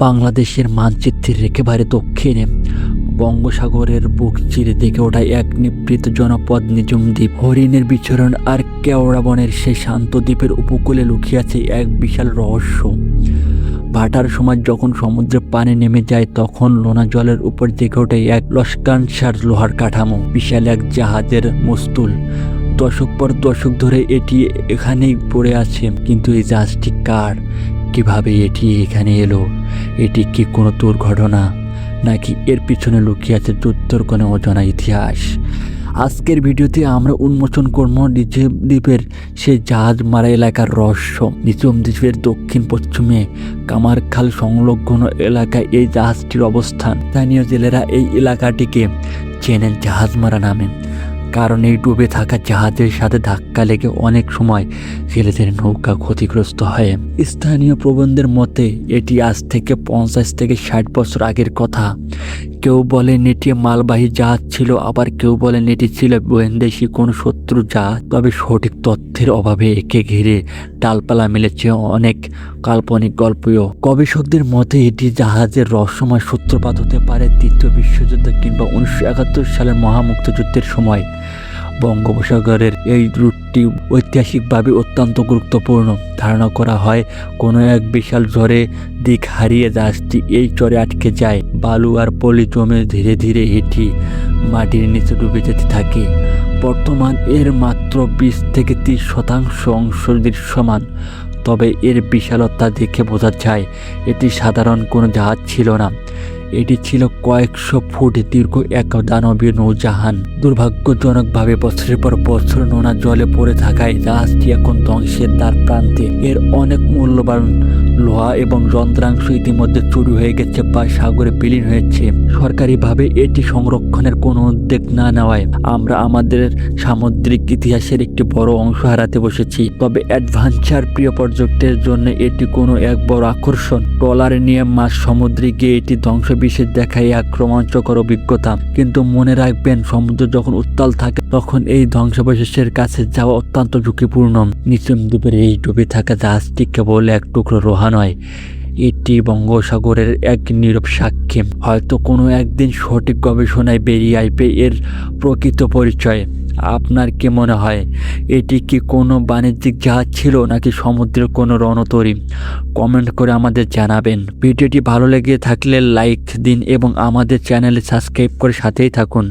বাংলাদেশের মানচিত্রের একেবারে দক্ষিণে বঙ্গোপসাগরের বুক চিরে দেখে ওঠা এক নিভৃত জনপদ নিঝুম দ্বীপ। হরিণের বিচরণ আর কেওড়া বনের সেই শান্ত দ্বীপের উপকূলে লুকিয়ে আছে এক বিশাল রহস্য। ভাটার সময় যখন সমুদ্রের পানি নেমে যায় তখন লোনা জলের উপর জেগে ওঠে এক লস্কানসার লোহার কাঠামো, বিশাল এক জাহাজের মস্তুল। দশক পর দশক ধরে এটি এখানেই পড়ে আছে, কিন্তু এই জাহাজটি কার? কিভাবে এটি এখানে এলো? এটি কি কোনো দুর্ঘটনা, নাকি এর পিছনে লুকিয়ে আছে যুদ্ধর কোনো অজানা ইতিহাস? আজকের ভিডিওতে আমরা উন্মোচন করব নিঝুম দ্বীপের সেই জাহাজ মারা এলাকার রহস্য। নিঝুম দ্বীপের দক্ষিণ পশ্চিমে কামারখাল সংলগ্ন এলাকায় এই জাহাজটির অবস্থান। স্থানীয় জেলেরা এই এলাকাটিকে চেনেন জাহাজ মারা নামে, কারণ এই ডুবে থাকা জাহাজের সাথে ধাক্কা লেগে অনেক সময় জেলেদের নৌকা ক্ষতিগ্রস্ত হয়। স্থানীয় প্রবন্ধের মতে এটি আজ থেকে 50 থেকে 60 বছর আগের কথা। কেউ বলেন এটি মালবাহী জাহাজ ছিল, আবার কেউ বলেন এটি ছিল বন্দেশী কোনো শত্রু জাহাজ। তবে সঠিক তথ্যের অভাবে একে ঘিরে ডালপালা মিলেছে অনেক কাল্পনিক গল্পও। গবেষকদের মতে এটি জাহাজের রহস্যময় সূত্রপাত হতে পারে দ্বিতীয় বিশ্বযুদ্ধ কিংবা 1971 সালের মহামুক্তিযুদ্ধের সময়। বঙ্গোপসাগরের এই রুটটি ঐতিহাসিকভাবে অত্যন্ত গুরুত্বপূর্ণ। ধারণা করা হয় কোনো এক বিশাল ঝড়ে দিক হারিয়ে জাহাজটি এই চরে আটকে যায়। বালু আর পলি জমে ধীরে ধীরে এটি মাটির নিচে ডুবে যেতে থাকে। বর্তমান এর মাত্র 20 থেকে 30% অংশ দৃশ্যমান। তবে এর বিশালতা দেখে বোঝা যায় এটি সাধারণ কোনো জাহাজ ছিল না। এটি ছিল কয়েকশো ফুট দীর্ঘ এক দানবীয় নৌজাহান। দুর্ভাগ্যজনকভাবে বছরের পর বছর নোনা জলে পড়ে থাকায় জাহাজটি এখন ধ্বংসের দ্বার প্রান্তে। এর অনেক মূল্যবান লোহা এবং যন্ত্রাংশ ইতিমধ্যে চুরি হয়ে গেছে বা সাগরে বিলীন হয়েছে। সরকারিভাবে এটি সংরক্ষণের কোনো উদ্যোগ না নেওয়ায় আমরা আমাদের সামুদ্রিক ইতিহাসের একটি বড় অংশ হারাতে বসেছি। তবে অ্যাডভেঞ্চার প্রিয় পর্যটকদের জন্য এটি কোনো এক বড় আকর্ষণ। ট্রলার নিয়ে মাছ সমুদ্রে গিয়ে এটি ধ্বংস বিশেষ দেখায় এক রোমাঞ্চকর অভিজ্ঞতা। কিন্তু মনে রাখবেন, সমুদ্র যখন উত্তাল থাকে তখন এই ধ্বংসাবশেষের কাছে যাওয়া অত্যন্ত ঝুঁকিপূর্ণ। নিঝুম দ্বীপের এই ডুবে থাকা জাহাজটি কেবল এক টুকরো লোহা নয়, এটি বঙ্গোপসাগরের এক নীরব সাক্ষী। হয়তো কোনো একদিন সঠিক গবেষণায় বেরিয়ে আসবে এর প্রকৃত পরিচয়। আপনার কি মনে হয়, এটি কি কোনো বাণিজ্যিক জাহাজ ছিল নাকি সমুদ্রের কোনো রণতরী? কমেন্ট করে আমাদের জানাবেন। ভিডিওটি ভালো লেগে থাকলে লাইক দিন এবং আমাদের চ্যানেলে সাবস্ক্রাইব করে সাথেই থাকুন।